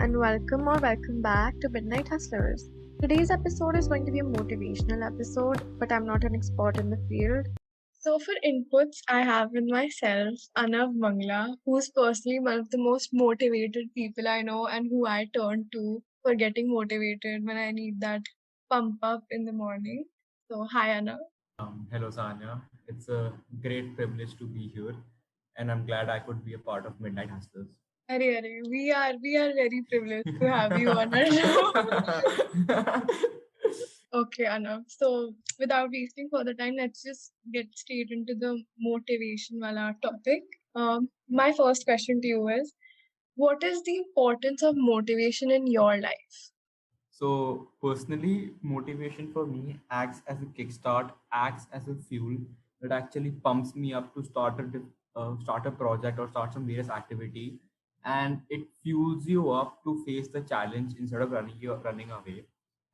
and welcome back to Midnight Hustlers. Today's episode is going to be a motivational episode, but I'm not an expert in the field. So, for inputs, I have with myself Anav Mangla, who's personally one of the most motivated people I know and who I turn to for getting motivated when I need that pump up in the morning. So, hi Anav. Hello, Sanya. It's a great privilege to be here, and I'm glad I could be a part of Midnight Hustlers. We are very privileged to have you on our show. Okay, Anav. So, without wasting further time, let's just get straight into the motivation wala topic. My first question to you is, what is the importance of motivation in your life? So, personally, motivation for me acts as a kickstart, acts as a fuel that actually pumps me up to start a project or start some various activity, and it fuels you up to face the challenge instead of running away.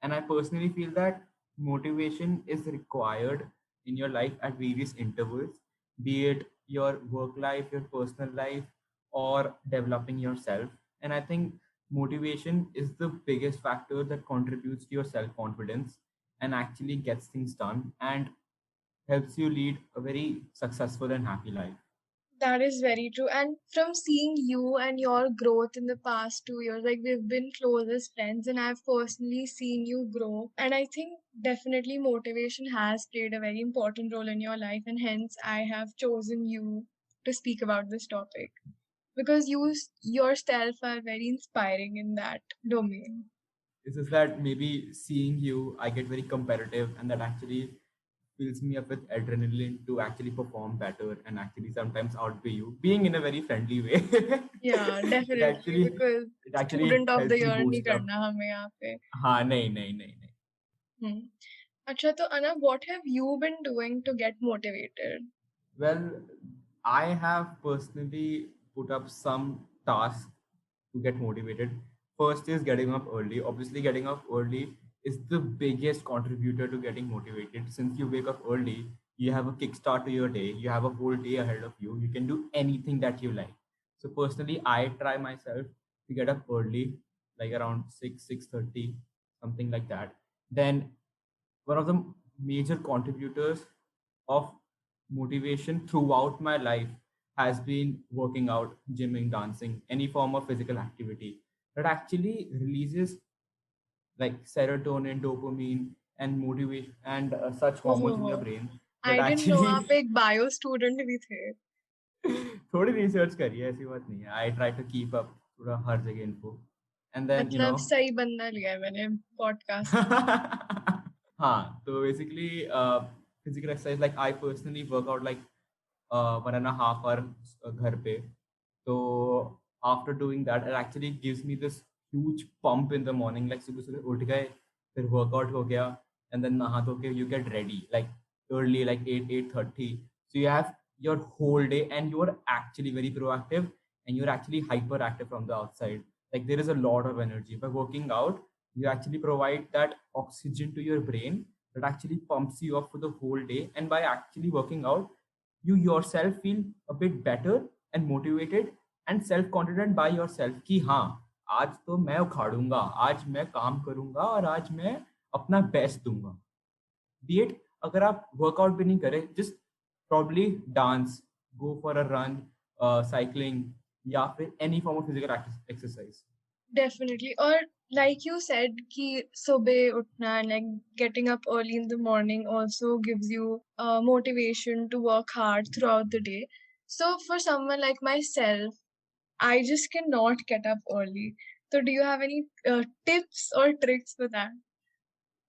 And I personally feel that motivation is required in your life at various intervals, be it your work life, your personal life, or developing yourself. And I think motivation is the biggest factor that contributes to your self confidence and actually gets things done and helps you lead a very successful and happy life. That is very true. And from seeing you and your growth in the past 2 years, like we've been close as friends, and I've personally seen you grow. And I think definitely motivation has played a very important role in your life, and hence I have chosen you to speak about this topic because yourself are very inspiring in that domain. It's just that maybe seeing you, I get very competitive, and that actually fills me up with adrenaline to actually perform better and actually sometimes outweigh you, being in a very friendly way. Yeah, it definitely actually because it actually student of the helps me year नहीं boost up. करना हमें यहाँ पे. हाँ नहीं नहीं नहीं नहीं Hmm. अच्छा तो Anna, what have you been doing to get motivated? Well, I have personally put up some tasks to get motivated. First is getting up early. Obviously, getting up early is the biggest contributor to getting motivated. Since you wake up early, you have a kickstart to your day. You have a whole day ahead of you. You can do anything that you like. So personally, I try myself to get up early, like around 6:30, something like that. Then one of the major contributors of motivation throughout my life has been working out, gymming, dancing, any form of physical activity that actually releases like serotonin, dopamine, and motivation and such Oh, hormones हो in your हो. brain that I didn't know actually आप एक bio student भी थे. थोड़ी research करी है ऐसी बात नहीं है I try to keep up थोड़ा हर जगह इन्फो एंड देन मतलब सही बंदा लिया है मैंने podcast में. हाँ तो basically physical exercise like I personally workout like 1.5 hour घर पे तो after doing that it actually gives me this huge pump in the morning like सुबह सुबह उठ गए फिर वर्कआउट हो गया एंड देन नहा धो के you get ready like early like 8:30 so you have your whole day and you are actually very proactive and you're actually hyperactive from the outside like there is a lot of energy by working out you actually provide that oxygen to your brain that actually pumps you up for the whole day and by actually working out you yourself feel a bit better and motivated and self confident by yourself कि हाँ आज तो मैं उखाड़ूंगा आज मैं काम करूंगा और आज मैं अपना बेस्ट दूंगा बी इट अगर आप वर्कआउट भी नहीं करें just probably dance go for a run cycling या फिर any form of physical exercise Definitely. Or like you said, कि सुबह उठना and like getting up early in the morning also gives you motivation to work hard throughout the day. So for someone like myself, I just cannot get up early. So do you have any tips or tricks for that?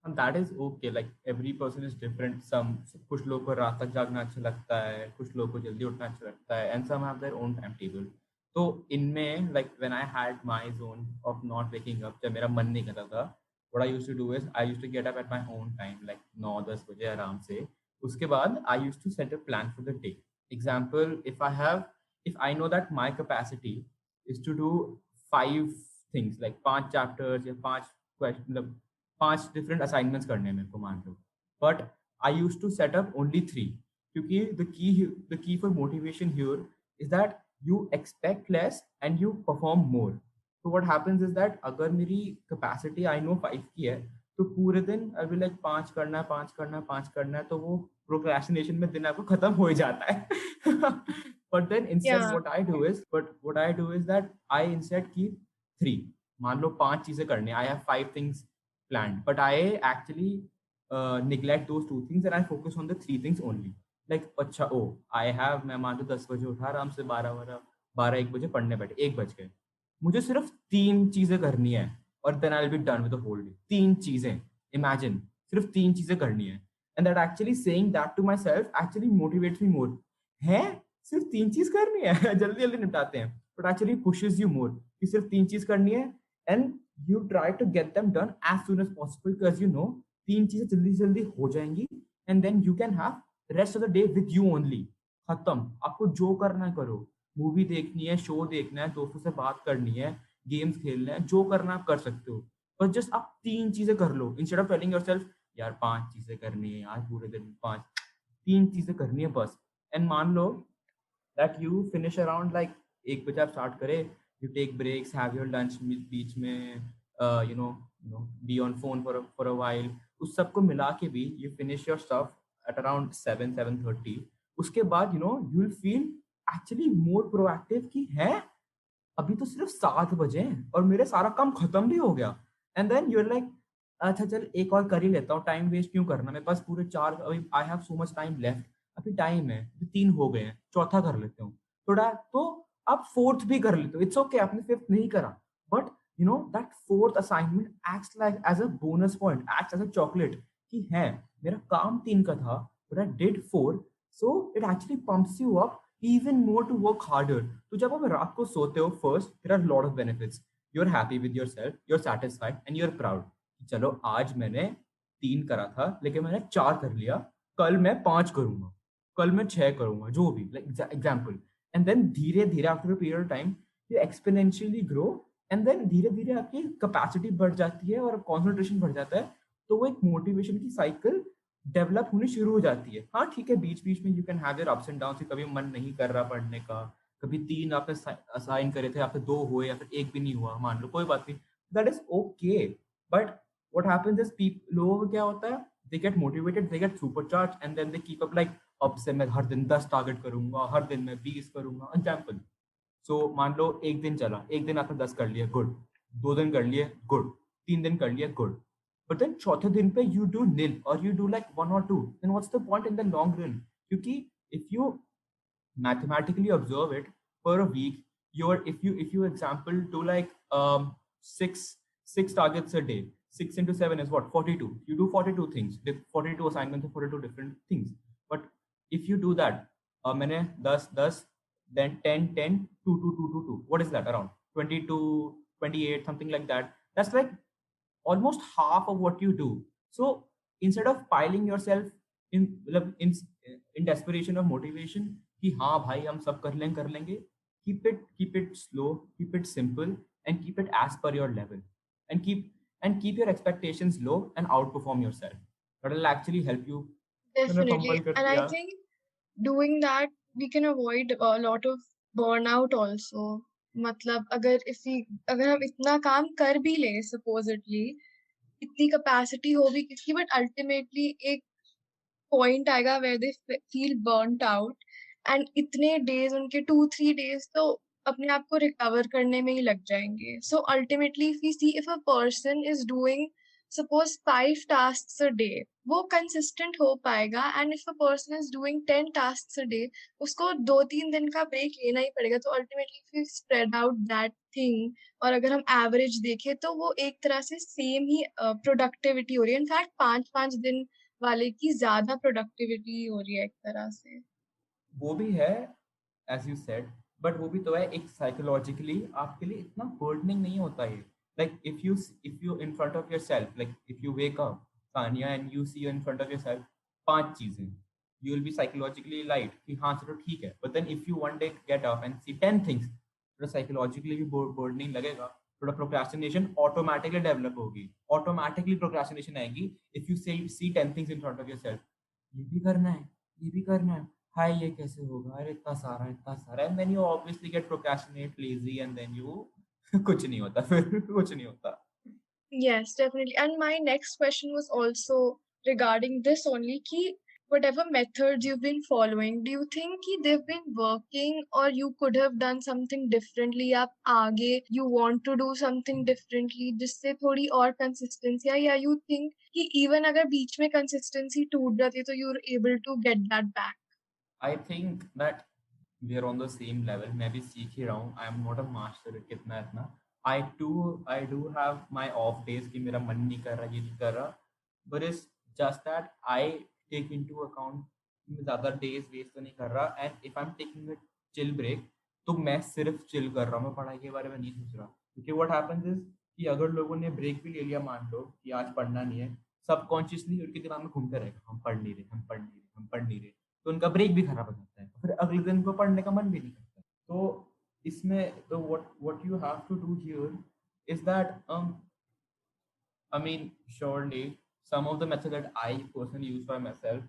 and that is okay like every person is different some कुछ लोगों को रात तक जागना अच्छा लगता है कुछ लोगों को जल्दी उठना अच्छा लगता है and some have their own timetable तो इनमें like when I had my zone of not waking up जब मेरा मन नहीं करता था what I used to do is I used to get up at my own time like 9-10 बजे आराम से उसके बाद I used to set a plan for the day example if I know that my capacity is to do 5 things like 5 chapters या 5 questions 5 different assignments करने हैं मेरे को मान लो but I used to set up only 3 क्योंकि the key for motivation here is that you expect less and you perform more तो what happens is that अगर मेरी कैपेसिटी आई नो 5 की है, तो पूरे दिन आई विल लाइक 5 करना है, 5 करना है, 5 करना है, तो वो प्रोक्रेस्टिनेशन में दिन आपको खत्म हो ही जाता है। But then instead Yeah. What I do is that I instead keep 3, मान लो 5 चीजें करनी, I have 5 things planned, but I actually neglect those 2 things and I focus on the 3 things only. Like अच्छा ओ आई हैव, मैं मान लो 10 बजे उठा आराम से, 12 1 बजे पढ़ने बैठे, 1 बज गए, मुझे सिर्फ 3 चीजें करनी है और then I will be done with the whole day. 3 चीजें, इमेजिन, सिर्फ 3 चीजें करनी है। And that actually saying that to myself actually motivates me more. है, सिर्फ 3 चीज करनी है, जल्दी जल्दी निपटाते हैं, but actually pushes you more कि सिर्फ 3 चीज करनी है। And you try to get them done as soon as possible because you know 3 चीजें जल्दी जल्दी हो जाएंगी and then you can have rest of the day with you only। खत्म, आपको जो करना है करो, मूवी देखनी है, शो देखना है, दोस्तों से बात करनी है, गेम्स खेलना है, जो करना है आप कर सकते हो, बस जस्ट आप 3 चीजें कर लो इंस्टेड ऑफ टेलिंग योरसेल्फ यार 5 चीजें करनी है यार पूरे दिन, 3 चीजें करनी है बस। एंड मान लो that you finish around like 1 बजे आप स्टार्ट करे, you take breaks, have your lunch बीच में, be on phone for a while, उस सबको मिला के भी you finish your stuff at around 7 7:30, उसके बाद you will feel actually more proactive कि है अभी तो सिर्फ 7 बजे हैं और मेरे सारा काम खत्म भी हो गया। एंड देन यूर लाइक अच्छा चल एक और कर ही लेता हूँ, टाइम वेस्ट क्यों करना, मेरे पास पूरे 4, अभी I have so much time left, अभी टाइम है, अभी 3 हो गए हैं, चौथा कर लेते हूँ थोड़ा, तो आप फोर्थ भी कर लेते हो, इट्स ओके आपने फिफ्थ नहीं करा, but that fourth assignment acts like as a bonus point, acts as a chocolate कि है मेरा काम 3 का था but I did 4, so it actually pumps you up even more to work harder। तो जब आप रात को सोते हो, first there are lot of benefits, you are happy with yourself, you are satisfied and you are proud. चलो आज मैंने 3 करा था लेकिन मैंने 4 कर लिया, कल मैं 5 करूंगा, कल मैं 6 करूंगा, जो भी लाइक एग्जाम्पल। एंड देन धीरे धीरे after a period of time you exponentially grow, and then धीरे धीरे आपकी कैपेसिटी बढ़ जाती है और कॉन्सेंट्रेशन बढ़ जाता है, तो वो एक मोटिवेशन की साइकिल डेवलप होनी शुरू हो जाती है। हाँ ठीक है, बीच बीच में you can have your ups and down, कभी मन नहीं कर रहा पढ़ने का, कभी 3 आपने असाइन करे थे, आपसे 2 हुए या फिर 1 भी नहीं हुआ, मान लो कोई बात नहीं, that is okay. But what happens is लोगों को क्या होता है, they get motivated, they get supercharge and then they keep up like अब से मैं हर दिन 10 टारगेट करूंगा, हर दिन मैं 20 करूंगा, एग्जाम्पल। सो मान लो एक दिन चला, एक दिन आपने 10 कर लिया, गुड, 2 दिन कर लिए, गुड, 3 दिन कर लिया, गुड, बट देन चौथे दिन पे यू डू नील और you do like 1 or 2, then what's the point in the long run? क्योंकि if you mathematically observe it, per a week you're, if you example do like six six targets a day, 6 into 7 is what, 42, you do 42 things, 42 assignments of 42 different things, but if you do that, मैंने 10 10, then 10 10, 2 2 2 2 2, what is that, around 22 28 something like that, that's like almost half of what you do. So instead of piling yourself in in desperation of motivation कि हाँ भाई हम सब कर लेंगे, keep it slow, keep it simple and keep it as per your level, and keep your expectations low and outperform yourself, that will actually help you। मैंने Definitely. fumble कर And I दिया। think doing that we can avoid a lot of burnout also. मतलब अगर हम इतना काम कर भी ले supposedly, इतनी कैपेसिटी हो भी किसकी, बट अल्टीमेटली एक पॉइंट आएगा where they feel burned out, and इतने डेज, उनके 2 3 डेज तो अपने आप को रिकवर करने में ही लग जाएंगे। So ultimately if we see if a person is doing suppose 5 tasks a day, वो कंसिस्टेंट हो पाएगा, and if a person is doing 10 tasks a day, उसको 2 3 दिन का ब्रेक लेना ही पड़ेगा। तो ultimately if we spread out that thing, और अगर हम एवरेज देखें तो वो एक तरह से सेम ही प्रोडक्टिविटी हो रही है, इनफैक्ट 5 5 दिन वाले की ज़्यादा प्रोडक्टिविटी हो रही है एक तरह से। वो भी है एज यू सेड, बट वो भी तो है एक साइकोलॉजिकली आपके लिए इतना बर्डनिंग नहीं होता है। Like if you in front of yourself, like if you wake up Tania and you see in front of yourself 5 चीजें, you will be psychologically light कि हाँ चलो ठीक है, but then if you one day get up and see 10 things, थोड़ा psychologically भी burdening लगेगा, थोड़ा प्रोक्रेस्टिनेशन ऑटोमेटिकली डेवलप होगी, ऑटोमेटिकली प्रोक्रेस्टिनेशन आएगी if you see 10 things in front of your self, ये भी करना है, ये भी करना है, हाय ये कैसे होगा, अरे इतना सारा, इतना सारा, and then you obviously get procrastinate lazy and then you कुछ नहीं होता फिर कुछ नहीं होता. Yes, definitely. And my next question was also regarding this only ki whatever methods you've been following, do you think ki they've been working or you could have done something differently? आप आगे you want to do something differently जिससे थोड़ी और consistency आए, या you think कि even अगर बीच में consistency टूट जाती है तो you're able to get that back? I think that we are on the same level. मैं भी सीख ही रहा हूँ. I am not a master कितना इतना. I do have my off days कि मेरा मन नहीं कर रहा, ये नहीं कर रहा. But it's just that I take into account कि मैं ज़्यादा days waste तो नहीं कर रहा. And if I'm taking a chill break, तो मैं सिर्फ chill कर रहा हूँ. मैं पढ़ाई के बारे में नहीं सोच रहा. क्योंकि what happens is कि अगर लोगों ने break भी ले लिया, मान लो कि आज पढ़ना नहीं है, सबकॉन्शियसली उनके दिमाग में घूमते रहेगा, हम पढ़ नहीं रहे, हम पढ़ नहीं रहे, हम पढ़ नहीं रहे. तो उनका ब्रेक भी खराब हो जाता है, फिर अगले दिन को पढ़ने का मन भी नहीं करता. तो इसमें तो what you have to do here is that I mean surely some of the methods that I personally use by myself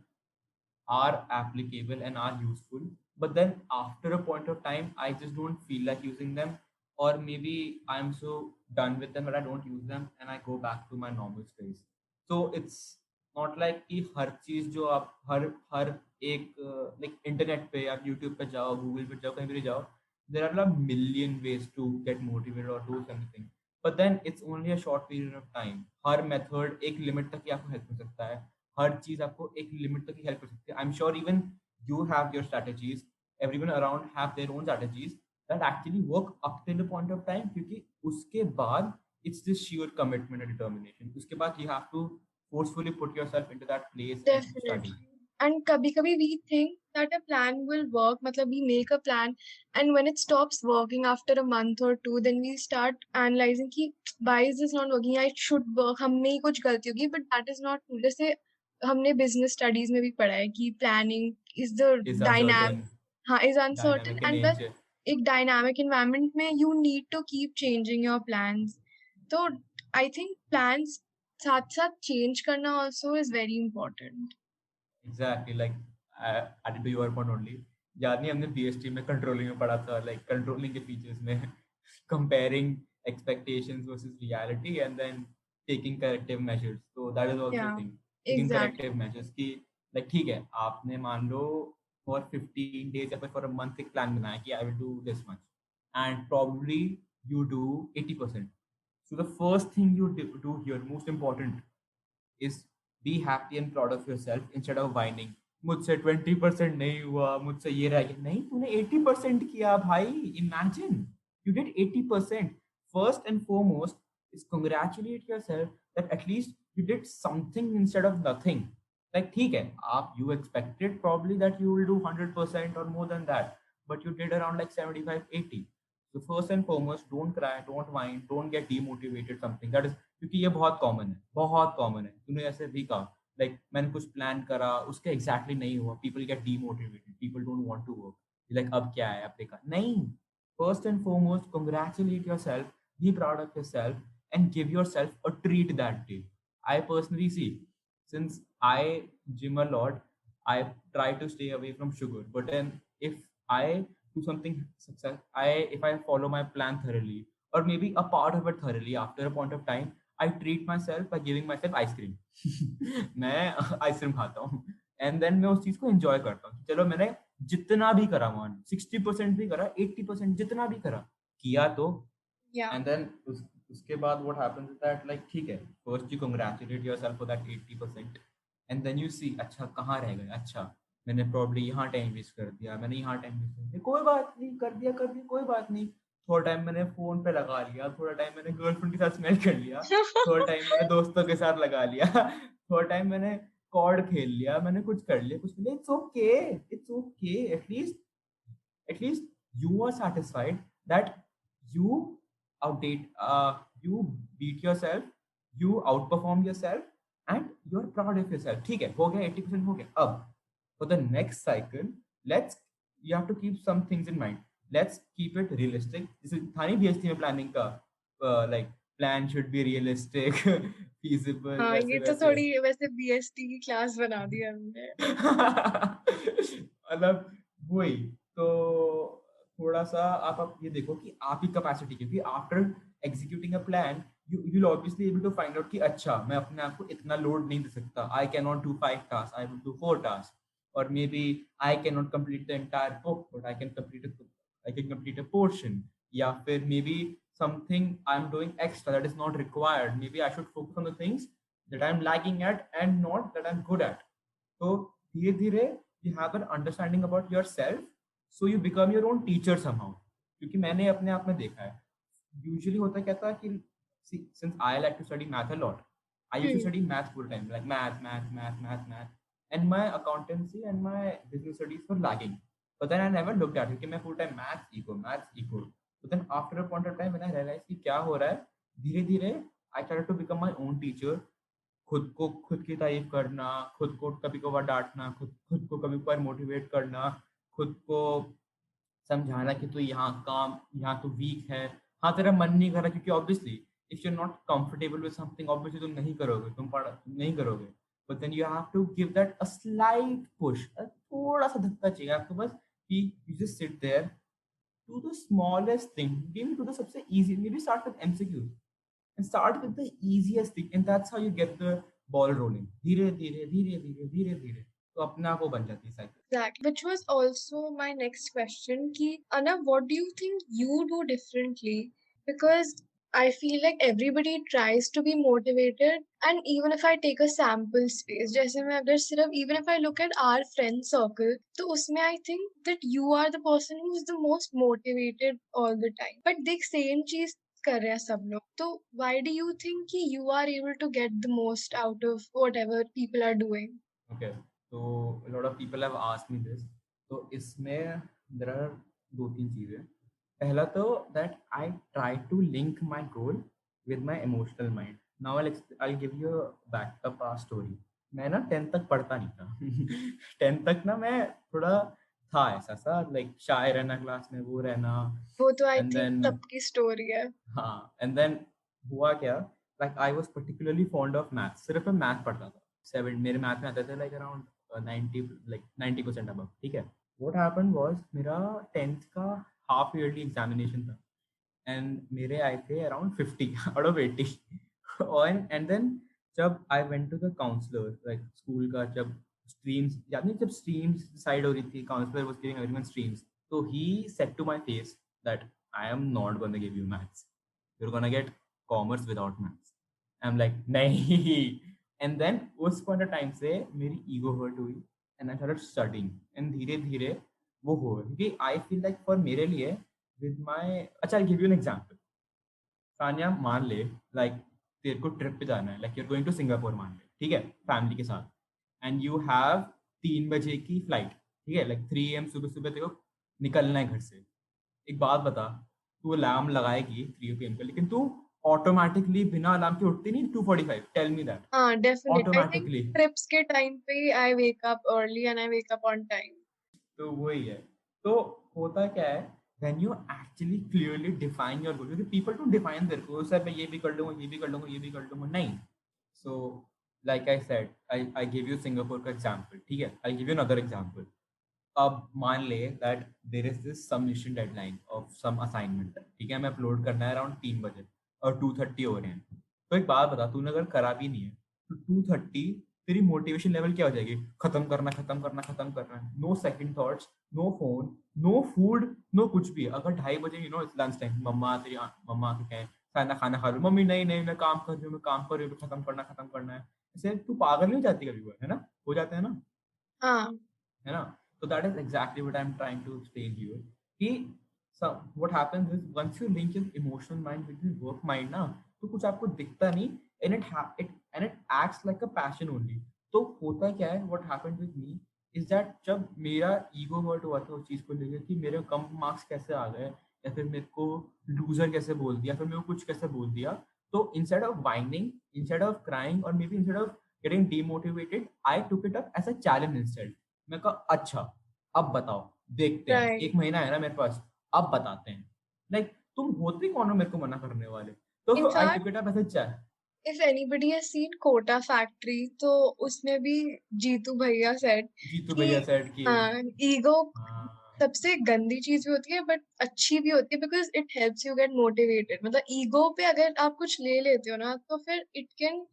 are applicable and are useful, but then after a point of time I just don't feel like using them, or maybe I'm so done with them that I don't use them and I go back to my normal space. So it's not like कि हर चीज जो आप हर एक like internet पे आप YouTube पे जाओ, Google पे जाओ, कहीं भी जाओ, there are a million ways to get motivated or do something, but then it's only a short period of time. Her method एक लिमिट तक ही आपको हेल्प कर सकता है, हर चीज आपको एक लिमिट तक ही हेल्प कर सकती है. I am sure even you have your strategies, everyone around have their own strategies that actually work up till the point of time, क्योंकि उसके बाद it's this sure commitment and determination. उसके बाद you have to forcefully put yourself into that place and study. Definitely. And kabhi we think that a plan will work, matlab we make a plan, and when it stops working after a month or two, then we start analyzing ki why is this not working? Yeah, it should work. हमने ही कुछ गलती होगी, but that is not true. जैसे हमने business studies में भी पढ़ा है कि planning is the Is dynamic, uncertain, हाँ, is uncertain, dynamic in and but nature. एक dynamic environment में you need to keep changing your plans. So I think plans साथ साथ चेंज करना also is very important. Exactly, like added to your point only. याद नहीं हमने BST में controlling में पढ़ा था, लाइक कंट्रोलिंग के फीचर्स में comparing expectations versus reality and then taking corrective measures. So that is also a Yeah, thing. Taking exactly. corrective measures कि like ठीक है, आपने मान लो for 15 days या फिर for a month एक plan बनाया कि I will do this much, and probably you do 80%. So the first thing you do here, most important, is be happy and proud of yourself instead of whining. मुझसे 20% नहीं हुआ, मुझसे ये रह गया. नहीं, तूने 80% किया भाई. Imagine you did 80%. First and foremost is congratulate yourself that at least you did something instead of nothing. Like ठीक है, आप you expected probably that you will do 100% or more than that, but you did around like 75, 80. So first and foremost, don't cry, don't whine, don't get demotivated. Something that is, क्योंकि ये बहुत common है, बहुत common है. तूने ऐसे भी कहा लाइक मैंने कुछ प्लान करा, उसके एग्जैक्टली नहीं हुआ, people get demotivated, people don't want to work. Like अब क्या है, अब देखा नहीं. First and foremost, congratulate yourself, be proud of yourself, and give yourself a treat that day. I personally see, since I gym a lot, I try to stay away from sugar, but then if I do something success, if I follow my plan thoroughly, or maybe a part of it thoroughly, after a point of time I treat myself by giving myself ice cream. मैं ice cream खाता हूँ, and then मैं उस चीज को enjoy करता हूँ. चलो मैंने जितना भी करा, मान 60% भी करा, 80% जितना भी करा, किया तो. Yeah. एंड देन उसके बाद what happens is that like ठीक है, first you congratulate yourself for that 80%, and then you see अच्छा कहाँ रह गए, अच्छा मैंने प्रॉब्ली यहाँ टाइम वेस्ट कर दिया, मैंने यहाँ टाइम वेस्ट कर दिया, कोई बात नहीं, कर दिया कोई बात नहीं. थोड़ा टाइम मैंने फोन पे लगा लिया, थोड़ा टाइम मैंने गर्लफ्रेंड के साथ स्मेल कर लिया, थोड़ा टाइम मैंने दोस्तों के साथ लगा लिया, थोड़ा टाइम मैंने कॉर्ड खेल लिया, मैंने कुछ कर लिया, कुछ कर लिया. It's okay, it's okay. At least you are satisfied that you you beat yourself, you outperform yourself, and you're proud of yourself. ठीक है, हो गया 80%, हो गया. अब for the next cycle, let's you have to keep some things in mind. Let's keep it realistic. This is था नहीं BST में प्लानिंग का, like plan should be realistic, feasible, हाँ, वैसे ये तो वैसे. थोड़ी वैसे बीएसटी की क्लास बना दी हमने. मतलब वही. तो थोड़ा सा आप ये देखो कि आपकी कैपेसिटी, क्योंकि after executing a plan you will obviously able to find out कि अच्छा मैं अपने आप को इतना लोड नहीं दे सकता, I can not do 5 task, I will do 4 task, और maybe I can not complete the entire book but I can complete a portion, या फिर maybe something I'm doing extra that is not required, maybe I should focus on the things that I'm lagging at and not that I'm good at. तो धीरे धीरे you have an understanding about yourself, so you become your own teacher somehow. क्योंकि मैंने अपने आप में देखा है, यूजुअली होता क्या था कि since I like to study math a lot, I used to Hmm. study math full time, like math, and my accountancy and my business studies were lagging. But then I never looked at it कि मैं full time maths equal. But then after a point of time when I realized कि क्या हो रहा है, धीरे धीरे I started to become my own teacher. खुद को खुद की तारीफ करना, खुद को कभी कभार डांटना, खुद खुद को कभी कभार मोटिवेट करना, खुद को समझाना कि तू यहाँ तू वीक है, हाँ तेरा मन नहीं कर रहा, क्योंकि obviously if you are not comfortable with something obviously तुम नहीं करोगे, तुम नहीं करोगे, but then you have to give that a slight push, थोड़ा सा धक्का चाहिए आपको बस, कि you just sit there, do the smallest thing, maybe do the सबसे easy, maybe start with MCQs and start with the easiest thing, and that's how you get the ball rolling. धीरे धीरे धीरे धीरे धीरे धीरे तो अपने आप वो बन जाती है cycle. Exactly. Which was also my next question. Ki, Anna, what do you think you do differently? Because I feel like everybody tries to be motivated, and even if I take a sample space, जैसे मैं अगर सिर्फ even if I look at our friend circle, तो उसमें I think that you are the person who's the most motivated all the time. But देख same चीज कर रहे हैं सब लोग. तो why do you think कि you are able to get the most out of whatever people are doing? Okay, so a lot of people have asked me this. तो इसमें there are दो तीन चीजें. पहला तो that I try to link my goal with my emotional mind. Now I'll give you a past story. मैं ना 10th तक पढ़ता नहीं था. 10th तक ना मैं थोड़ा था ऐसा सा, लाइक शाय रहना क्लास में, वो रहना, वो तो आई एंड थिंक देन सबकी स्टोरी है. हाँ, एंड देन हुआ क्या, like I was particularly fond of math, सिर्फ मैं मैथ पढ़ता था, 7 मेरे मैथ में आते थे लाइक अराउंड 90, लाइक 90% अबव, ठीक है. व्हाट हैपेंड वाज मेरा 10th का हाफ ईयरली एग्जामिनेशन था, एंड मेरे आए थे अराउंड 50 आउट ऑफ 80. और एंड देन जब I went to the counsellor, like school का जब स्ट्रीम्स, याद नहीं, जब स्ट्रीम्स डिसाइड हो रही थी, counsellor was giving everyone streams, so he said to my face that I am not going to give you maths. You're going to get commerce without maths. I'm like, nahi. And then उस point of time से मेरी ego hurt हुई and I started studying. And धीरे धीरे वो हो, क्योंकि I feel like for मेरे लिए with my, अच्छा I'll give you an example. Sania मान ले, लाइक तेरे को ट्रिप पे जाना है, like you're going to Singapore मान ले, ठीक है, फैमिली के साथ, एंड यू हैव 3 बजे की फ्लाइट, ठीक है, लाइक 3 AM सुबह सुबह तेरे को निकलना है घर से. एक बात बता, तू अलार्म लगाएगी 3 PM का, लेकिन तू ऑटोमेटिकली बिना अलार्म के उठती नहीं 2:45, टेल मी दैट. हाँ, definite I think automatically. Trips के टाइम पे I wake up early and I wake up on time. तो वही है. तो होता क्या है, when you actually clearly define your goal, क्योंकि people don't define their goals, sir मैं ये भी कर लूंगा, ये भी कर लूंगा, ये भी कर लूंगा, नहीं. So like I said, I give you Singapore का एग्जाम्पल, ठीक है, I give you another example. अब मान ले that there is this submission deadline of some assignment, ठीक है, मैं अपलोड करना है अराउंड 3 बजे और 2:30 हो रहे हैं. तो एक बात बता, तूने अगर करा भी नहीं है तो 2:30 तेरी मोटिवेशन लेवल क्या हो जाएगी, खत्म करना खत्म करना खत्म करना, no second thoughts, no phone, no food, no कुछ भी. अगर 2:30 you know it's lunch time, मम्मा के कहें खाना खाना खा लो, मम्मी नहीं नहीं मैं काम कर रही हूँ, मैं काम कर रही हूँ, खत्म करना है, ऐसे तू पागल नहीं हो जाती कभी, है ना, हो जाते हैं ना, हाँ, है ना. तो that is exactly what I am trying to explain here, कि what happens is once you link your emotional mind with your work mind ना, तो कुछ आपको दिखता नहीं, and it acts like a passion only. तो होता क्या है, what happened with me is that जब मेरा ईगो हर्ट हुआ था उस चीज को लेकर कि मेरे कम मार्क्स कैसे आ गए, या फिर मेरे को लूजर कैसे बोल दिया, फिर मेरे को कुछ कैसे बोल दिया, तो instead of whining, instead of crying, और maybe instead of getting demotivated, I took it up as a challenge instead. मैं कहा अच्छा अब बताओ, देखते हैं, राइट. 1 महीना है ना मेरे पास, अब बताते हैं, लाइक तुम होते कौन हो मेरे को मना करने वाले. तो I in fact took it up as a challenge. If anybody has seen Kota factory, तो उसमें भी जीतू भैया सेड जीतू कि भैया सेड कि हाँ, ईगो हाँ सबसे गंदी चीज भी होती है बट अच्छी भी होती है, because it helps you get motivated. मतलब ईगो पे अगर आप कुछ ले लेते हो ना, तो फिर it can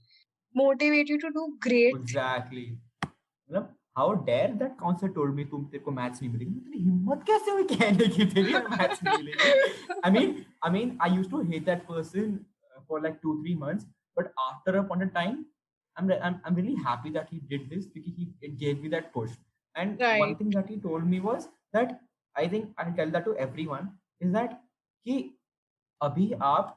motivate you to do great. Exactly, मतलब how dare that counsellor told me तुम, तेरे को मैथ्स नहीं मिलेगी। तेरी हिम्मत कैसे हुई कहने की तेरी में मैथ्स नहीं मिलेगी। I mean I used to hate that person for like 2-3 months, but after a point of time I'm really happy that he did this because it gave me that push. And one right. thing that he told me was that, I think I'll tell that to everyone, is that कि अभी आप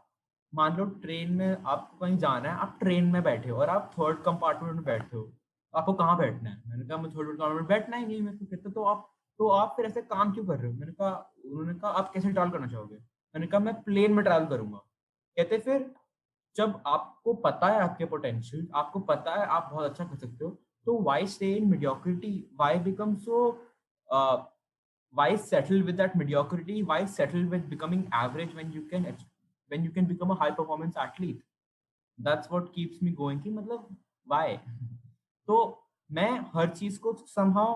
मान लो train में आपको कहीं जाना है, आप ट्रेन में बैठे हो और आप थर्ड कंपार्टमेंट में बैठे हो, आपको कहाँ बैठना है? मैंने कहा मुझे थर्ड कंपार्टमेंट में बैठना ही नहीं। मेरे को कहते तो आप फिर ऐसे काम क्यों कर रहे हो? मैंने कहा, उन्होंने कहा आप कैसे ट्रैवल करना चाहोगे? मैंने कहा मैं प्लेन में ट्रैवल करूंगा। कहते फिर जब आपको पता है आपके पोटेंशियल, आपको पता है आप बहुत अच्छा कर सकते हो, तो why stay in mediocrity, why become so, why settle with that mediocrity, why settle with becoming average when you can become a high performance athlete? That's what keeps me going कि मतलब why? तो मैं हर चीज को somehow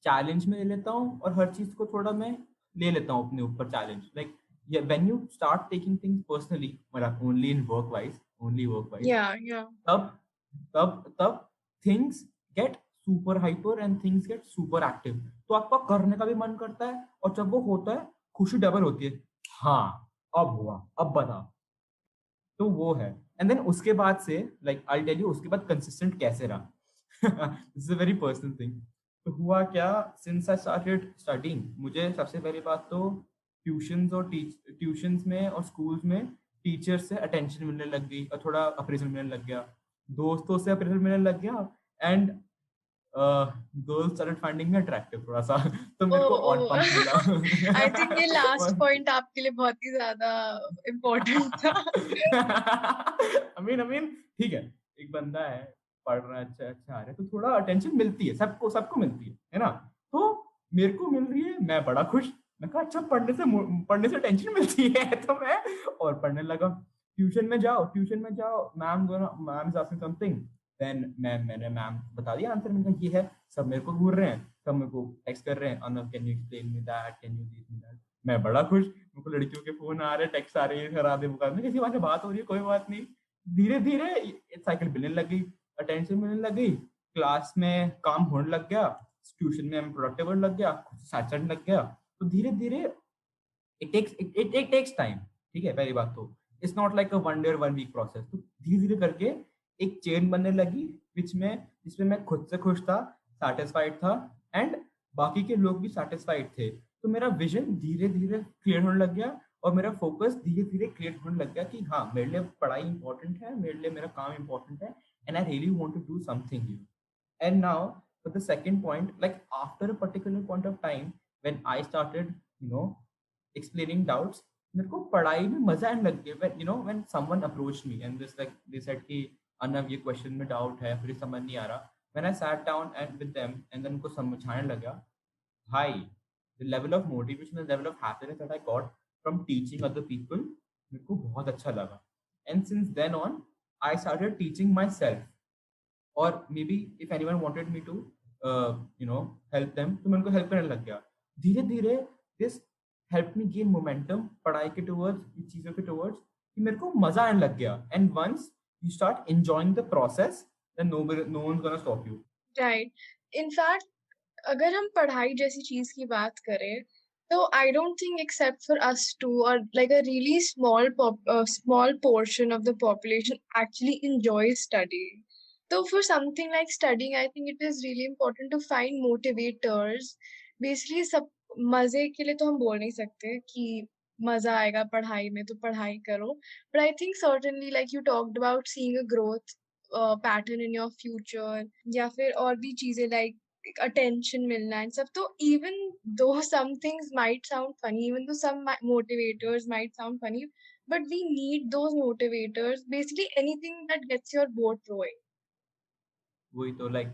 challenge में ले लेता हूँ और हर चीज को थोड़ा मैं ले लेता हूँ अपने ऊपर challenge, like when you start taking things personally, मतलब only in work wise, only work wise, या तब तब things get super hyper and things get super active. तो आपका करने का भी मन करता है और जब वो होता है खुशी डबल होती है। हाँ, अब हुआ, अब बता। तो वो है। एंड देन उसके बाद से, लाइक आई टेल यू उसके बाद कंसिस्टेंट कैसे रहा। This is a very personal thing. तो हुआ क्या, सिंस आई स्टार्टेड स्टडीइंग, मुझे सबसे पहली बात तो ट्यूशंस में और स्कूल्स में टीचर से अटेंशन मिलने लग गई और थोड़ा अप्रेजल मिलने लग गया, दोस्तों से अप्रेजल मिलने लग गया, and girls started finding me attractive थोड़ा सा। तो ओ मेरे को ओ। और पंप मिला। आई थिंक ये लास्ट पॉइंट आपके लिए बहुत ही ज्यादा इम्पोर्टेंट था। I mean, ठीक है, एक बंदा है, पढ़ रहा है, अच्छा अच्छा आ रहा है, तो थोड़ा अटेंशन मिलती है, सबको सबको मिलती है ना? तो मेरे को मिल रही है, मैं बड़ा खुश। मैं कहा अच्छा, पढ़ने से टेंशन मिलती है। तो मैं और पढ़ने लगा। ट्यूशन में जाओ, ma'am is asking something, then मैंने मैम बता दिया आंसर, मैंने कहा ये है। सब मेरे को घूर रहे हैं, सब मेरे को टेक्स्ट कर रहे हैं, अनव can you explain me that, can you teach me that. मैं बड़ा खुश, मेरे को लड़कियों के फोन आ रहे हैं, टेक्स्ट आ रहे हैं, करा दे बुका में, किसी बात से बात हो रही है, कोई बात नहीं। धीरे धीरे साइकिल मिलने लग गई, अटेंशन मिलने लग गई, क्लास में काम होने लग गया, ट्यूशन में मैं प्रोडक्टिव होने लग गया, साथ चढ़ने लग गया। तो धीरे धीरे इट टेक्स टाइम। ठीक है, पहली बात तो it's not like a one day और वन वीक प्रोसेस। तो धीरे धीरे करके एक चेन बनने लगी, जिसमें मैं खुद से खुश था, सेटिस्फाइड था, एंड बाकी के लोग भी सेटिस्फाइड थे। तो मेरा विजन धीरे धीरे क्लियर होने लग गया और मेरा फोकस धीरे धीरे क्लियर होने लग गया कि हाँ, मेरे लिए पढ़ाई इंपॉर्टेंट है, मेरे लिए मेरा काम इंपॉर्टेंट है, and I really want to do something new. And now, for the second point, like after a particular point of time, when I started, you know, explaining doubts, मेरे को पढ़ाई में मजा आने लग गया। When someone approached me and this like they said कि अनव ये क्वेश्चन में डाउट है, फिर समझ नहीं आ रहा, when I sat down and with them and then उनको समझाने लगा, भाई, the level of motivation, the level of happiness that I got from teaching other people, मेरे को बहुत अच्छा लगा। And since then on, I started teaching myself, और maybe if anyone wanted me to help them, तो मैं उनको help करने लग गया। धीरे धीरे this help me gain momentum पढ़ाई के टुवर्ड्स, चीज़ों के टुवर्ड्स, कि मेरे को मजा आने लग गया। And once you start enjoying the process, then no one gonna stop you. Right. In fact अगर हम पढ़ाई जैसी चीज की बात करें, तो I don't think except for us two और like a really small portion of the population actually enjoys studying. So for something like studying, I think it is really important to find motivators. Basically सब मजे के लिए तो हम बोल नहीं सकते कि मजा आएगा पढ़ाई में तो पढ़ाई करो, but I think certainly like you talked about seeing a growth pattern in your future, या फिर और भी चीजें like attention मिलना and stuff. तो even though some things might sound funny, even though some motivators might sound funny, but we need those motivators. Basically anything that gets your boat rowing. वही तो, like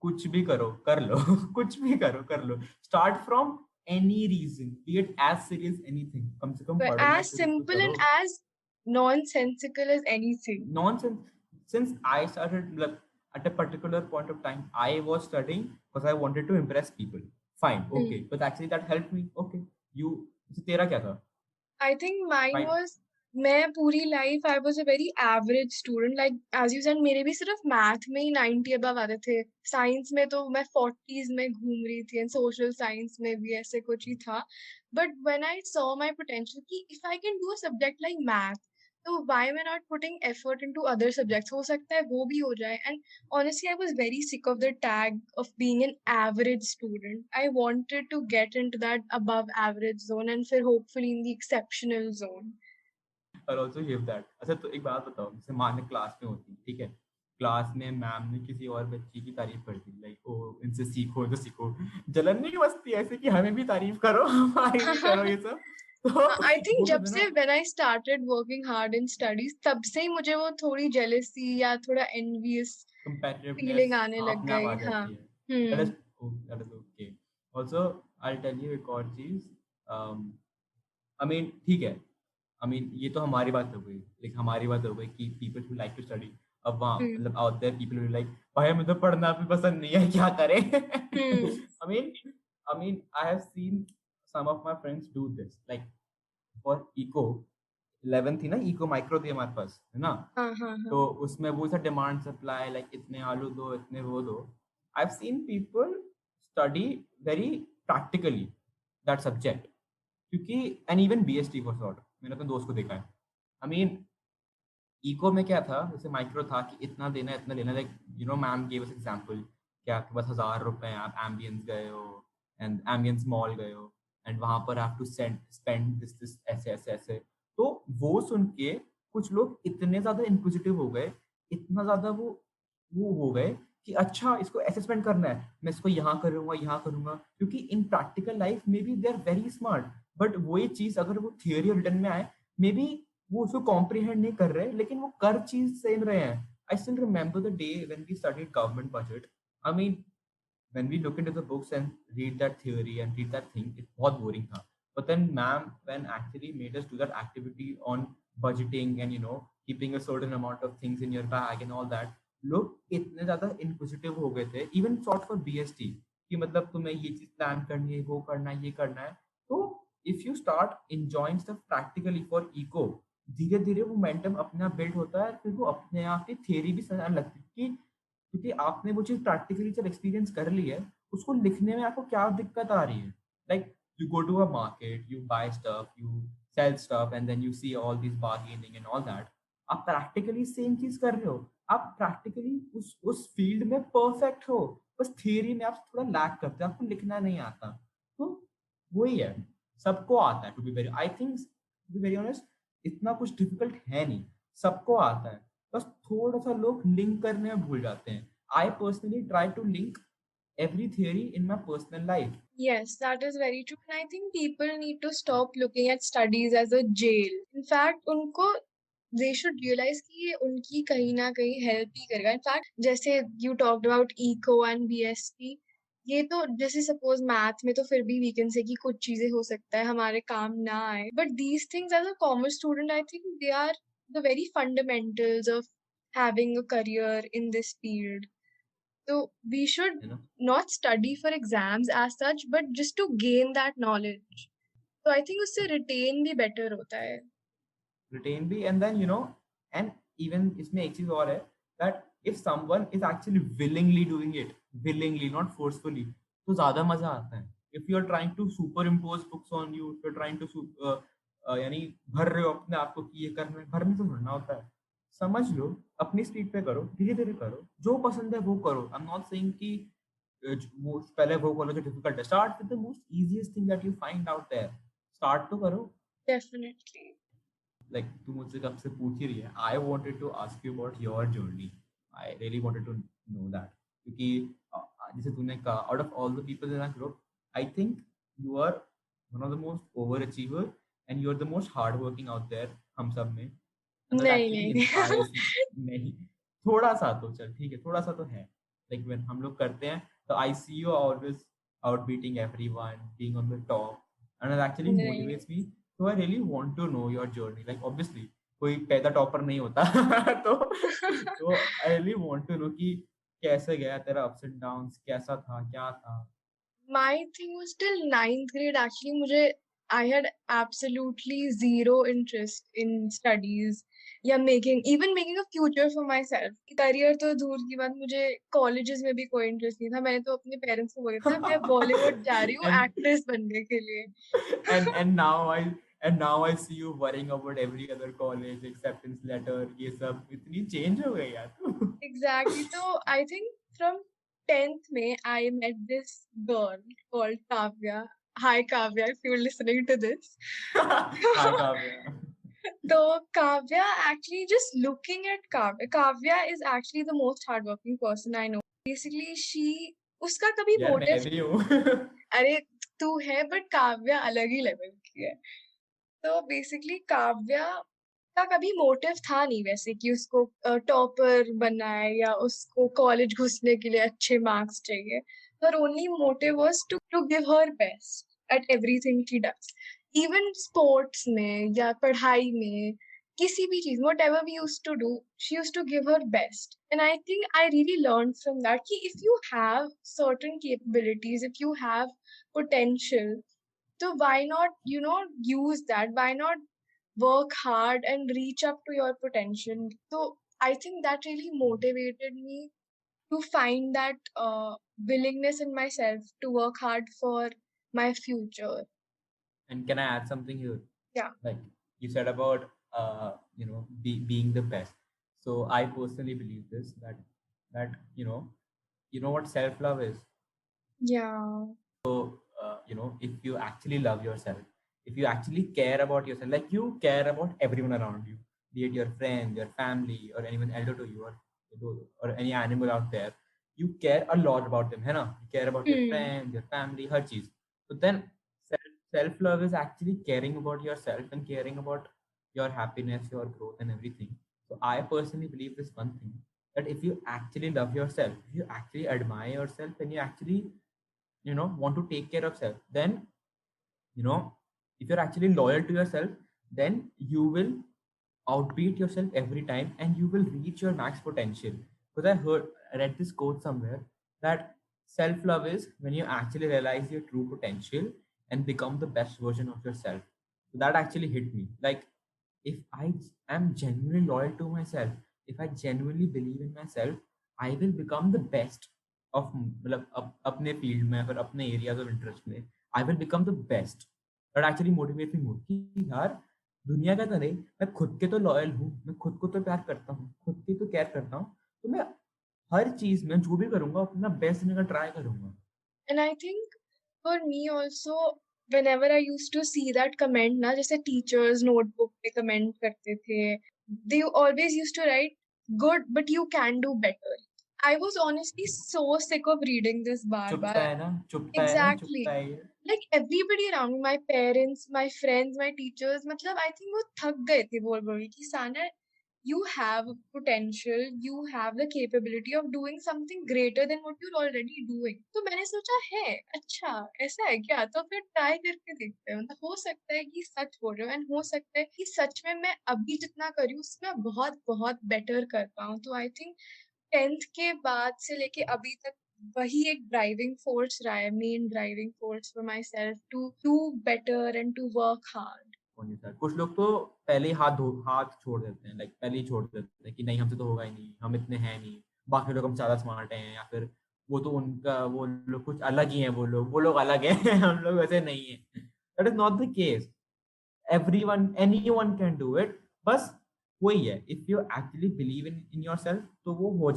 कुछ भी करो कर लो। कुछ भी करो कर लो, start from any reason, be it as serious anything, कम से कम But पढ़ना as शुरू तो simple and करो। as nonsensical as anything. Nonsense. Since I started, like, at a particular point of time, I was studying because I wanted to impress people. fine, Hmm. okay, but actually that helped me. Okay, you, so तेरा क्या था? I think mine Fine. was, मैं पूरी life I was a very average student, like as you said मेरे भी सिर्फ math में ही 90 above आते थे। साइंस में तो मैं 40s में घूम रही थी, एंड सोशल साइंस में भी ऐसे कुछ ही था। But when I saw my potential कि if I can do a subject like math, तो why am I not putting effort into other subjects, हो सकता है वो भी हो जाए। And honestly, I was very sick of the tag of being an average student. I wanted to get into that above average zone and फिर hopefully in the exceptional zone. और also give that. अच्छा तो एक बात बताओ, जैसे मान लो class में होती, ठीक है, क्लास में मैम ने किसी और बच्ची की तारीफ कर दी, लाइक ओ इनसे सीखो, इनसे सीखो, जलन नहीं बसती ऐसे कि हमें भी तारीफ करो, हमारी भी करो ये सब? तो I think वो जब कहते हैं से ना, when I started working hard in studies, तब से ही मुझे वो थोड़ी jealousy या थोड़ा envious कंपैटिटिवनेस feeling आने लग अपने आप गई। आ हाँ। जाती है। Hmm. That is okay. Also I tell you एक और चीज, आई मीन ठीक है, आई मीन ये तो हमारी बात हो गई, लाइक हमारी बात हो गई कि people who like to study. अब वहाँ हम्म। मतलब out there people who like, भाई हमें तो पढ़ना भी पसंद नहीं है, क्या करें? Hmm. I mean I have seen some of my friends do this, like for eco 11 थी ना, इको माइक्रो थी हमारे पास, है ना? हाँ हाँ हाँ। तो उसमें वो सा डिमांड सप्लाई, लाइक इतने आलू दो, इतने वो दो। I have seen people study very practically that subject, क्योंकि and even BST for short, मैंने अपने दोस्त को देखा है। आई मीन इको में क्या था, जैसे माइक्रो था कि इतना देना है, इतना लेना, like you know ma'am give us example कि आपके पास 1000 रुपए हैं, आप एम्बियंस गए हो एंड एम्बियंस मॉल गए हो एंड वहां पर have to send spend this ऐसे ऐसे ऐसे। तो वो सुन के कुछ लोग इतने ज्यादा इंक्विजिटिव हो गए, इतना ज्यादा वो हो गए कि अच्छा इसको ऐसे स्पेंड करना है, मैं इसको यहाँ करूंगा, यहाँ करूंगा, क्योंकि इन प्रैक्टिकल लाइफ में भी they are very smart. But वही चीज अगर वो थियोरी और रिटर्न में आए, मे बी वो उसको कॉम्प्रिहेंड नहीं कर रहे, लेकिन वो कर चीज सेम रहे हैं। I still remember the day when we studied government budget. I mean when we look into the books and read that theory and read that thing, it's बहुत boring था। But then ma'am when actually made us do that activity on budgeting and keeping a certain amount of things in your bag and all that, लोग इतने ज्यादा inquisitive हो गए थे, even sort for BST, कि मतलब तुम्हें ये चीज प्लान करनी है, वो करना है, ये करना है। तो if you start enjoying stuff practically for eco, धीरे धीरे वो मोमेंटम अपने आप बिल्ड होता है, फिर वो अपने आप ही थियरी भी समझ आने लगती है कि क्योंकि आपने वो चीज प्रैक्टिकली जब एक्सपीरियंस कर ली है, उसको लिखने में आपको क्या दिक्कत आ रही है? Like you go to a market, you buy stuff, you sell stuff and then you see all this bargaining and all that. आप प्रैक्टिकली सेम चीज कर रहे हो, आप प्रैक्टिकली उस फील्ड में परफेक्ट हो, बस थियरी में आप थोड़ा लैक करते हो, आपको लिखना नहीं आता। तो वही है, सबको आता है, to be very I think, to be very honest, इतना कुछ डिफिकल्ट है नहीं, सबको आता है, बस थोड़ा सा लोग लिंक करने में भूल जाते हैं। I personally try to link every theory in my personal life. Yes, that is very true. And I think people need to stop looking at studies as a jail. In fact, उनको they should realize कि ये उनकी कहीं ना कहीं help ही करेगा। In fact, जैसे you talked about eco and BST, ये तो जैसे suppose math में तो फिर भी we can say कि कुछ चीजें हो सकता है हमारे काम ना आए। But these things as a commerce student, I think they are the very fundamentals of having a career in this field. So we should You know, not study for exams as such, but just to gain that knowledge. तो I think उससे retain भी better होता है। retain भी, and then and even इसमें एक चीज और है, that if someone is actually willingly doing it, willingly not forcefully, तो ज्यादा मजा आता है। if you are trying to superimpose books on you, if you are trying to यानी भर रहे हो अपने आप को कि ये करना है, भरने से भरना होता है। समझ लो, अपनी स्पीड पे करो, धीरे धीरे करो, जो पसंद है वो करो। आई एम नॉट सेइंग कि वो पहले वो करो जो डिफिकल्ट है, start with the most easiest thing that you find out there, start तो करो। डेफिनेटली। लाइक तू मुझसे कब से पूछ ही रही है, I wanted to ask you about your journey, I really wanted to know that, क्योंकि जैसे तूने कहा out of all the people in our group, I think you are one of the most over achiever and you are the most hard working out there हम सब में, and that नहीं actually नहीं inspires नहीं। नहीं, थोड़ा सा तो चल ठीक है, थोड़ा सा तो है, लाइक व्हेन हम लोग करते हैं तो I see you always out beating everyone, being on the top, and it actually नहीं नहीं। Motivates me. So I really want to know your journey. Like obviously कोई पैदा टॉपर नहीं होता तो I really want to know कि कैसे गया तेरा ups and downs, कैसा था, क्या था? My thing was till ninth grade actually मुझे I had absolutely zero interest in studies या making a future for myself. Career तो दूर की बात, मुझे कॉलेजेस में भी कोई इंटरेस्ट नहीं था। मैंने तो अपने पेरेंट्स को बोला था मैं बॉलीवुड जा रही हूँ and एक्ट्रेस बनने के लिए। and now I see you worrying about every other college acceptance letter, ये सब इतनी change हो गई यार तू। Exactly. So I think from 10th May, I met this girl called Kavya. Hi, Kavya, if you're listening to this. Hi Kavya. So Kavya, actually, just looking at Kavya is actually the most hardworking person I know. Basically, उसका कभी यार मैं motive, भी हूँ। अरे तू है but Kavya अलग ही लेवल की है। तो बेसिकली काव्या का कभी मोटिव था नहीं वैसे कि उसको टॉपर बनना है या उसको कॉलेज घुसने के लिए अच्छे मार्क्स चाहिए। her only motive was to give her best at everything she does, even sports में या पढ़ाई में, किसी भी चीज whatever we used to do, she used to give her best. And I think I really learned from that कि if you have certain capabilities, if you have potential, so why not, use that? Why not work hard and reach up to your potential? So I think that really motivated me to find that willingness in myself to work hard for my future. And can I add something here? Yeah. Like you said about being the best. So I personally believe this, that you know what self love is. Yeah. So if you actually love yourself, if you actually care about yourself, like you care about everyone around you, be it your friend, your family, or anyone elder to you, or any animal out there, you care a lot about them, है ना? You care about your Hmm. friend, your family, हर चीज. So then self love is actually caring about yourself and caring about your happiness, your growth, and everything. So I personally believe this one thing, that if you actually love yourself, if you actually admire yourself, and you actually want to take care of self, then you know if you're actually loyal to yourself, then you will outbeat yourself every time and you will reach your max potential. Because I read this quote somewhere, that self love is when you actually realize your true potential and become the best version of yourself. So that actually hit me. Like, if I am genuinely loyal to myself, if I genuinely believe in myself, I will become the best of मतलब अपने field में, फिर अपने areas of interest में I will become the best. That actually motivate me more कि यार दुनिया का तो नहीं, मैं खुद के तो लॉयल हूँ, मैं खुद को तो प्यार करता हूँ, खुद की तो केयर करता हूँ, तो मैं हर चीज में जो भी करूंगा अपना बेस्ट देने का ट्राई करूंगा. And I think for me also, whenever I used to see that comment ना, जैसे teachers notebook पे comment करते थे, they always used to write good but you can do better. I was honestly so sick of reading this bar Chopta bar. है ना, चुपता है ना, चुपता Exactly. है ये. Like everybody around me, my parents, my friends, my teachers, मतलब I think वो थक गए थे बोल बोल के कि साना, you have potential, you have the capability of doing something greater than what you're already doing. तो मैंने सोचा है अच्छा ऐसा है क्या, तो फिर ट्राई करके देखते हैं, मतलब हो सकता है कि सच बोल रहे हो एंड हो सकता है कि सच में मैं अभी जितना करी हूँ उसमें बहुत बहुत बेटर कर पाऊँ। तो आई थिंक 10th के बाद से लेके अभी तक वही एक ड्राइविंग फोर्स रहा है, main driving force for myself to do better and to work hard. होनी सर, कुछ लोग तो पहले ही हाथ छोड़ देते हैं, लाइक पहले ही छोड़ देते हैं कि नहीं हमसे तो होगा ही नहीं, हम इतने हैं नहीं, बाकी लोग हम ज्यादा स्मार्ट हैं, या फिर वो तो उनका वो लोग कुछ अलग ही हैं, वो लोग अलग हैं, हम लोग वैसे नहीं है. That is not the case. Anyone can do it. बस वही है, if you actually believe in yourself तो वो हो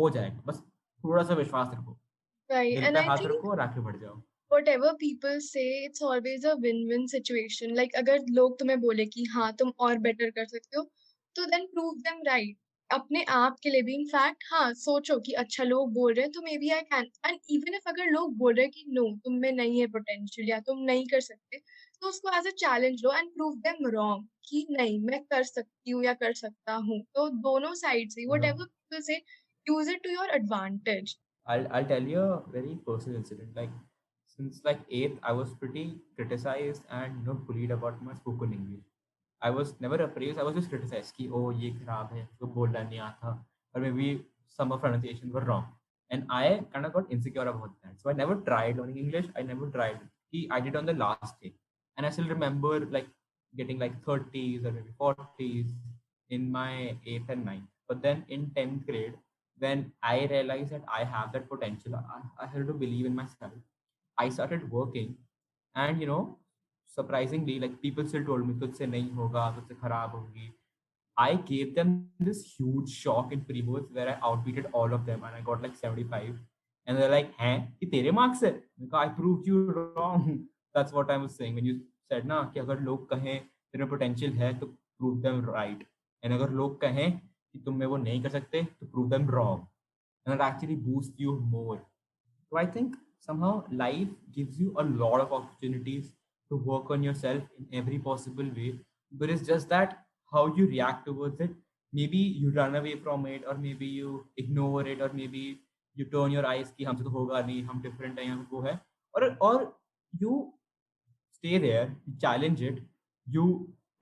जाएगा. बस थोड़ा सा विश्वास रखो, राइट दिल एंड पे आई हाथ थिंक रखो और आगे बढ़ जाओ. whatever people say, it's always a win-win situation. Like अगर लोग तुम्हें बोले कि हाँ तुम और बेटर कर सकते हो, तो then prove them right. अपने आप के लिए भी इनफैक्ट हाँ सोचो कि अच्छा लोग बोल रहे हैं तो maybe I can, and even if अगर लोग बोल रहे हैं कि नो तुम में नहीं है पोटेंशियल या तुम नहीं कर सकते, तो उसको एज अ चैलेंज लो एंड प्रूव देम रॉन्ग कि नहीं मैं कर सकती हूँ या कर सकता हूँ। तो दोनों साइड से वट एवर पीपल से, use it to your advantage. I'll tell you a very personal incident. Like since like eighth, I was pretty criticized and bullied about my spoken English. I was never appraised. I was just criticized कि oh ये खराब है, तो बोलना नहीं आता, or maybe some of pronunciation were wrong. And I kind of got insecure about that. So I never tried learning English. I never tried. I did on the last day. And I still remember like getting like 30s or maybe 40s in my 8th and ninth. But then in 10th grade, when I realized that I have that potential, I had to believe in myself. I started working, and surprisingly, like people still told me, "तुझसे नहीं होगा, तुझसे खराब होगी." I gave them this huge shock in pre-boards where I outbeated all of them and I got like 75. And they're like, "Hey, ये तेरे marks है?" I proved you wrong. That's what I was saying when you said ना कि अगर लोग कहें तेरे में potential है तो prove them right. And अगर लोग कहें कि तुम में वो नहीं कर सकते तो prove them wrong. And that actually boosts you more. So I think somehow life gives you a lot of opportunities to work on yourself in every possible way. But it's just that how you react towards it. Maybe you run away from it, or maybe you ignore it, or maybe you turn your eyes कि हमसे तो होगा नहीं, हम different हैं, हम वो है, or you stay there, you challenge it, you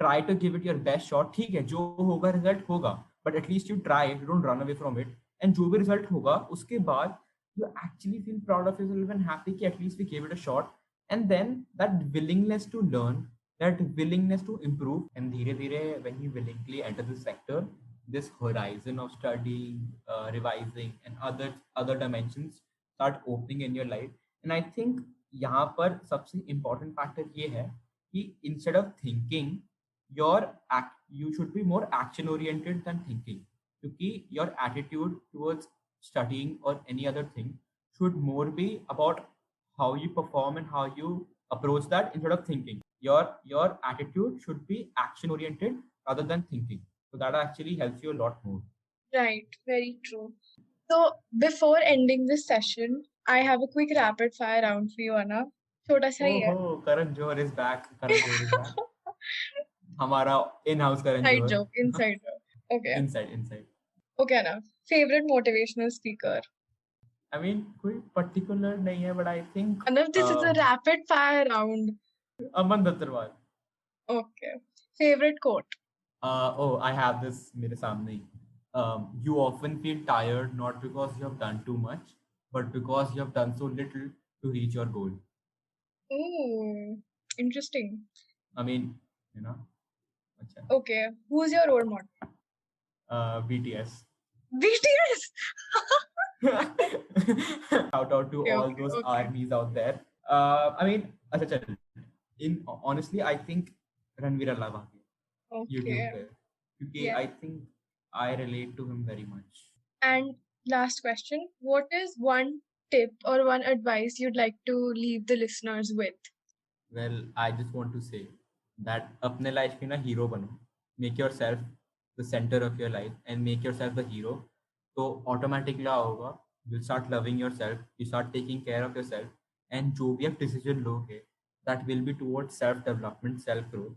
try to give it your best shot. ठीक है, जो होगा result होगा, but at least you try it, you don't run away from it. And जो भी result होगा उसके बाद you actually feel proud of yourself and happy कि at least we gave it a shot. And then that willingness to learn, that willingness to improve, and धीरे धीरे when you willingly enter this sector, this horizon of studying, revising, and other dimensions start opening in your life. And I think यहाँ पर सबसे important factor ये है कि instead of thinking your you should be more action oriented than thinking, क्योंकि your attitude towards studying or any other thing should more be about how you perform and how you approach that instead of thinking. Your attitude should be action oriented rather than thinking, so that actually helps you a lot more. Right, very true. So before ending this session, I have a quick rapid fire round for you, Anna. छोटा सा ही है. Oh, Karan Johar is back. Karan Johar is back. हमारा in house Karan Inside Johar. joke, inside joke. Okay. Inside. Okay, Anna. Favorite motivational speaker? I mean कोई particular नहीं है, but I think Anna, this is a rapid fire round. Aman Dattarwal. Okay. Favorite quote? Oh, I have this मेरे सामने ही. You often feel tired not because you have done too much, but because you have done so little to reach your goal. Ooh, interesting. I mean, you know, अच्छा. Okay. Who's your role model? BTS. BTS! Shout out to Okay, all okay, those okay. armies out there. I mean, अच्छा चल. In honestly, I think Ranveer अलावा YouTube Okay. पे, क्योंकि Yeah. I think I relate to him very much. And last question. What is one tip or one advice you'd like to leave the listeners with? Well, I just want to say that अपने life की ना hero बनो. Make yourself the center of your life and make yourself the hero. तो automatically क्या होगा? You start loving yourself. You start taking care of yourself. And जो भी आप decision लोगे, that will be towards self development, self growth,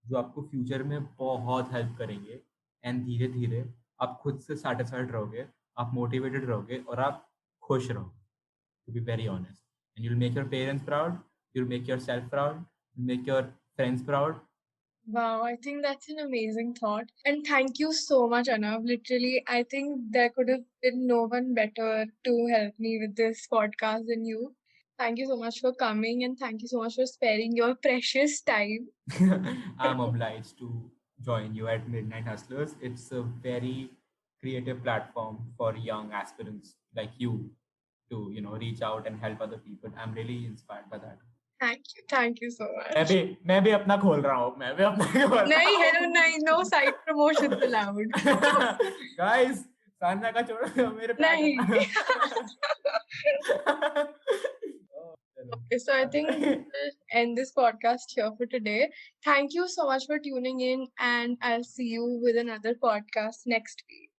जो आपको future में बहुत हेल्प करेंगे. एंड धीरे धीरे आप खुद से सेटिस्फाइड रहोगे, आप मोटिवेटेड रहोगे और आप खुश रहोगे. To be very honest, and you'll make your parents proud, you'll make yourself proud, you'll make your friends proud. Wow, I think that's an amazing thought. And thank you so much, Anav. Literally, I think there could have been no one better to help me with this podcast than you. Thank you so much for coming and thank you so much for sparing your precious time. I'm obliged to join you at Midnight Hustlers. It's a very creative platform for young aspirants like you to reach out and help other people. I'm really inspired by that. Thank you so मैं much. भी मैं भी अपना खोल रहा हूँ. मैं भी अपना खोल रहा नहीं, हूँ. hello, नहीं, no side promotions allowed. Guys, Sanya का छोड़ो, मेरे पे आ नहीं. जाना. Oh, चलो. Okay, so I think we'll end this podcast here for today. Thank you so much for tuning in, and I'll see you with another podcast next week.